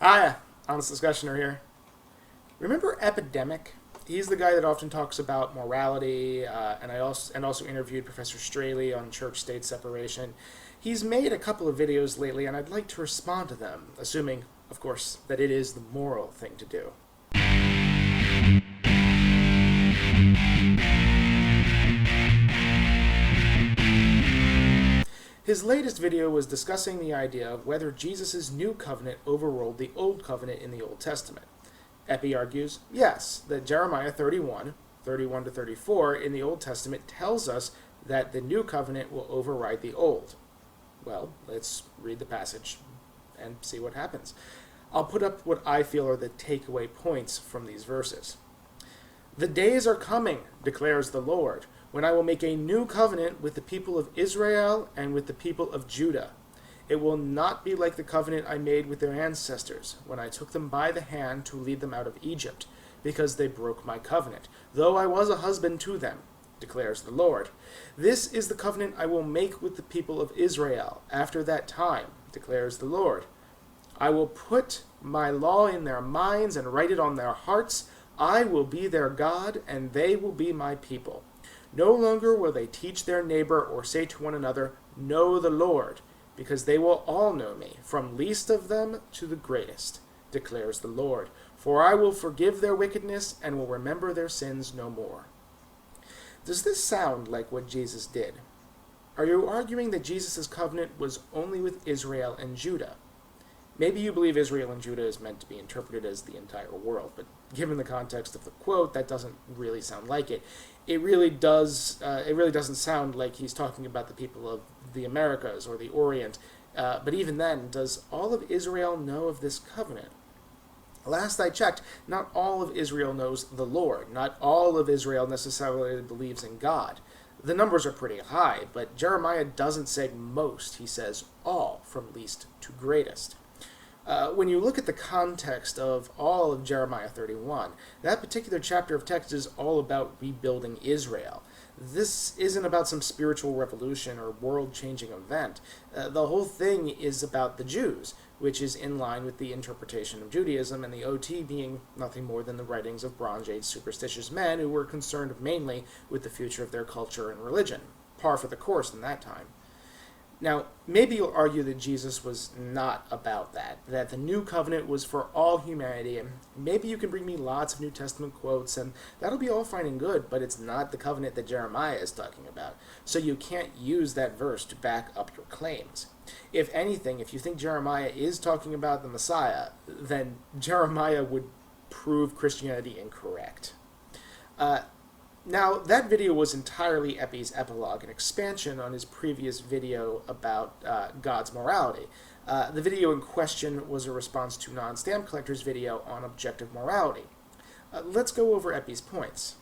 Hiya, honest discussioner here. Remember Epidemic? He's the guy that often talks about morality, and also interviewed Professor Straley on church-state separation. He's made a couple of videos lately, and I'd like to respond to them, assuming, of course, that it is the moral thing to do. His latest video was discussing the idea of whether Jesus' new covenant overruled the old covenant in the Old Testament. Epi argues, yes, that Jeremiah 31 to 34 in the Old Testament tells us that the new covenant will override the old. Well, let's read the passage and see what happens. I'll put up what I feel are the takeaway points from these verses. The days are coming, declares the Lord, when I will make a new covenant with the people of Israel and with the people of Judah. It will not be like the covenant I made with their ancestors when I took them by the hand to lead them out of Egypt, because they broke my covenant, though I was a husband to them, declares the Lord. This is the covenant I will make with the people of Israel after that time, declares the Lord. I will put my law in their minds and write it on their hearts. I will be their God, and they will be my people. No longer will they teach their neighbor or say to one another, know the Lord, because they will all know me, from least of them to the greatest, declares the Lord. For I will forgive their wickedness and will remember their sins no more. Does this sound like what Jesus did? Are you arguing that Jesus' covenant was only with Israel and Judah? Maybe you believe Israel and Judah is meant to be interpreted as the entire world, but given the context of the quote, that doesn't really sound like it. It really doesn't sound like he's talking about the people of the Americas or the Orient. But even then, does all of Israel know of this covenant? Last I checked, not all of Israel knows the Lord. Not all of Israel necessarily believes in God. The numbers are pretty high, but Jeremiah doesn't say most. He says all, from least to greatest. When you look at the context of all of Jeremiah 31, that particular chapter of text is all about rebuilding Israel. This isn't about some spiritual revolution or world-changing event. The whole thing is about the Jews, which is in line with the interpretation of Judaism, and the OT being nothing more than the writings of Bronze Age superstitious men who were concerned mainly with the future of their culture and religion. Par for the course in that time. Now, maybe you'll argue that Jesus was not about that the new covenant was for all humanity, and maybe you can bring me lots of New Testament quotes, and that'll be all fine and good, but it's not the covenant that Jeremiah is talking about, so you can't use that verse to back up your claims. If anything, if you think Jeremiah is talking about the Messiah, then Jeremiah would prove Christianity incorrect. Now, that video was entirely Epi's epilogue, an expansion on his previous video about God's morality. The video in question was a response to NonStampCollector's video on objective morality. Let's go over Epi's points.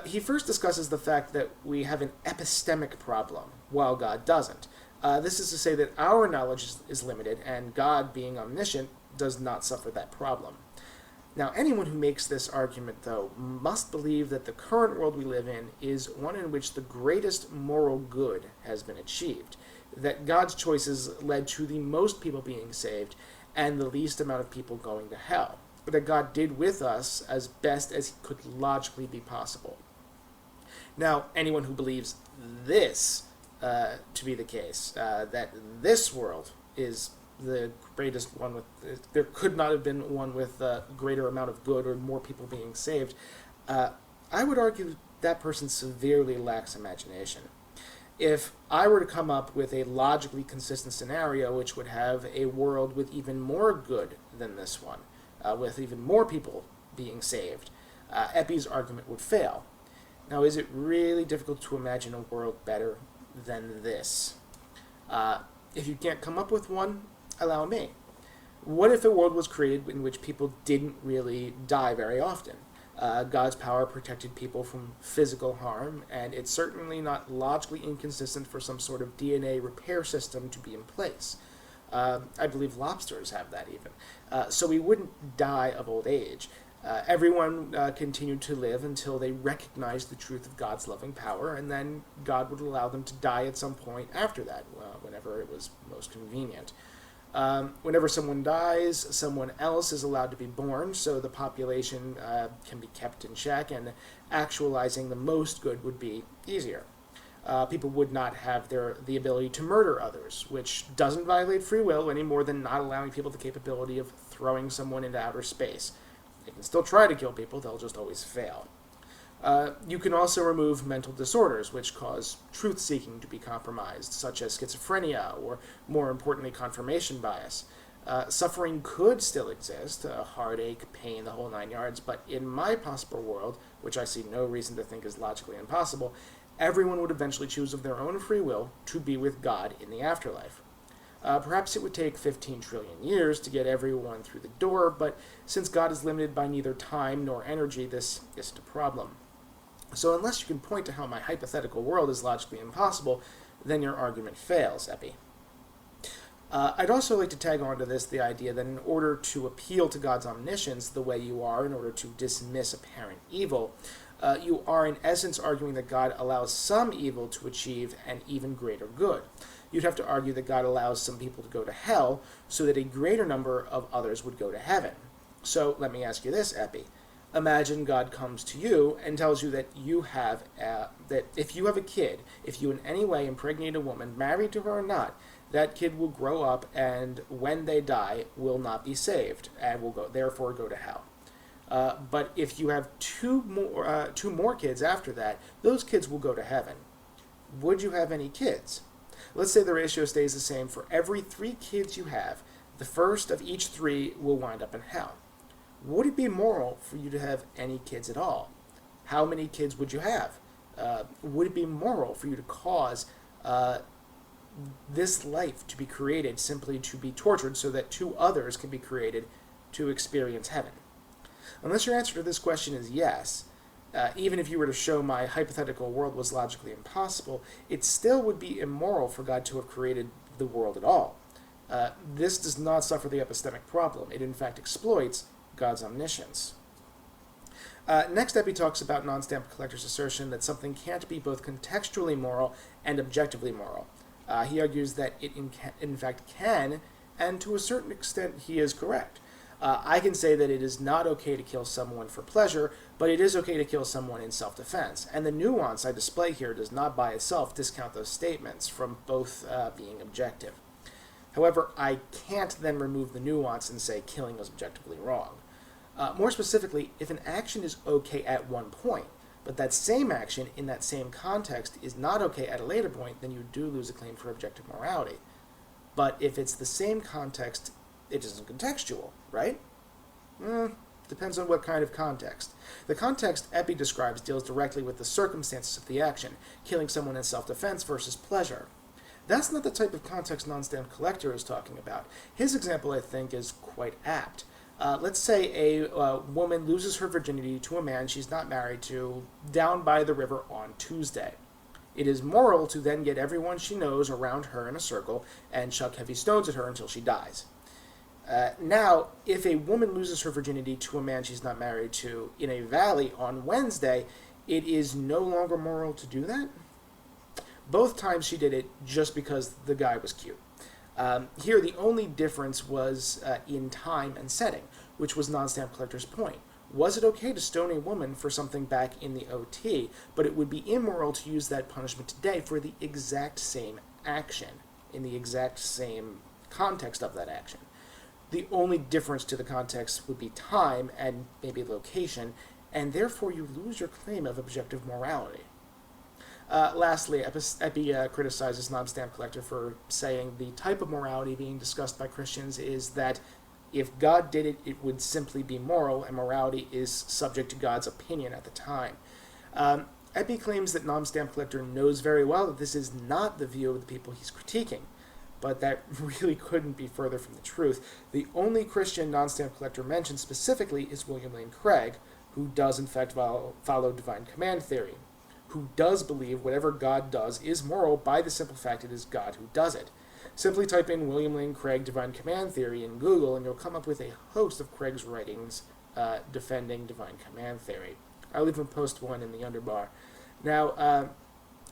He first discusses the fact that we have an epistemic problem, while God doesn't. This is to say that our knowledge is limited, and God, being omniscient, does not suffer that problem. Now, anyone who makes this argument, though, must believe that the current world we live in is one in which the greatest moral good has been achieved, that God's choices led to the most people being saved and the least amount of people going to hell, that God did with us as best as could logically be possible. Now, anyone who believes this to be the case, that this world is the greatest one with, there could not have been one with a greater amount of good or more people being saved, I would argue that person severely lacks imagination. If I were to come up with a logically consistent scenario which would have a world with even more good than this one, with even more people being saved, Epi's argument would fail. Now, is it really difficult to imagine a world better than this? If you can't come up with one, allow me. What if a world was created in which people didn't really die very often? God's power protected people from physical harm, and it's certainly not logically inconsistent for some sort of DNA repair system to be in place. I believe lobsters have that even. So we wouldn't die of old age. Everyone continued to live until they recognized the truth of God's loving power, and then God would allow them to die at some point after that, whenever it was most convenient. Whenever someone dies, someone else is allowed to be born, so the population can be kept in check, and actualizing the most good would be easier. People would not have the ability to murder others, which doesn't violate free will any more than not allowing people the capability of throwing someone into outer space. They can still try to kill people, they'll just always fail. You can also remove mental disorders, which cause truth-seeking to be compromised, such as schizophrenia or, more importantly, confirmation bias. Suffering could still exist, heartache, pain, the whole 9 yards, but in my possible world, which I see no reason to think is logically impossible, everyone would eventually choose of their own free will to be with God in the afterlife. Perhaps it would take 15 trillion years to get everyone through the door, but since God is limited by neither time nor energy, this isn't a problem. So unless you can point to how my hypothetical world is logically impossible, then your argument fails, Epi. I'd also like to tag on to this the idea that in order to appeal to God's omniscience the way you are, in order to dismiss apparent evil, you are in essence arguing that God allows some evil to achieve an even greater good. You'd have to argue that God allows some people to go to hell so that a greater number of others would go to heaven. So let me ask you this, Epi. Imagine God comes to you and tells you that that if you have a kid, if you in any way impregnate a woman, married to her or not, that kid will grow up and when they die will not be saved and will therefore go to hell. But if you have two more kids after that, those kids will go to heaven. Would you have any kids? Let's say the ratio stays the same for every 3 kids you have. The first of each 3 will wind up in hell. Would it be moral for you to have any kids at all? How many kids would you have? Would it be moral for you to cause this life to be created simply to be tortured so that 2 others can be created to experience heaven? Unless your answer to this question is yes, even if you were to show my hypothetical world was logically impossible, it still would be immoral for God to have created the world at all. This does not suffer the epistemic problem. It in fact exploits God's omniscience. Next up, he talks about NonStampCollector's assertion that something can't be both contextually moral and objectively moral. He argues that it in fact can, and to a certain extent he is correct. I can say that it is not okay to kill someone for pleasure, but it is okay to kill someone in self-defense. And the nuance I display here does not by itself discount those statements from both being objective. However, I can't then remove the nuance and say killing is objectively wrong. More specifically, if an action is okay at one point, but that same action in that same context is not okay at a later point, then you do lose a claim for objective morality. But if it's the same context, it isn't contextual, right? Depends on what kind of context. The context Epi describes deals directly with the circumstances of the action, killing someone in self-defense versus pleasure. That's not the type of context NonStampCollector is talking about. His example, I think, is quite apt. Let's say a woman loses her virginity to a man she's not married to down by the river on Tuesday. It is moral to then get everyone she knows around her in a circle and chuck heavy stones at her until she dies. Now, if a woman loses her virginity to a man she's not married to in a valley on Wednesday, it is no longer moral to do that. Both times she did it just because the guy was cute. Here, the only difference was in time and setting, which was NonStampCollector's point. Was it okay to stone a woman for something back in the OT, but it would be immoral to use that punishment today for the exact same action, in the exact same context of that action? The only difference to the context would be time and maybe location, and therefore you lose your claim of objective morality. Lastly, Epi criticizes NonStampCollector for saying the type of morality being discussed by Christians is that if God did it, it would simply be moral, and morality is subject to God's opinion at the time. Epi claims that NonStampCollector knows very well that this is not the view of the people he's critiquing, but that really couldn't be further from the truth. The only Christian NonStampCollector mentioned specifically is William Lane Craig, who does in fact follow divine command theory, who does believe whatever God does is moral by the simple fact it is God who does it. Simply type in William Lane Craig divine command theory in Google and you'll come up with a host of Craig's writings defending divine command theory. I'll even post one in the underbar. Now,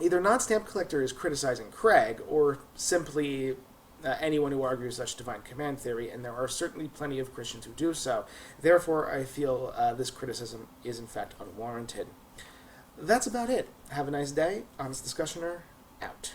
either NonStampCollector is criticizing Craig or simply anyone who argues such divine command theory, and there are certainly plenty of Christians who do so. Therefore, I feel this criticism is in fact unwarranted. That's about it. Have a nice day. Honest Discussioner, out.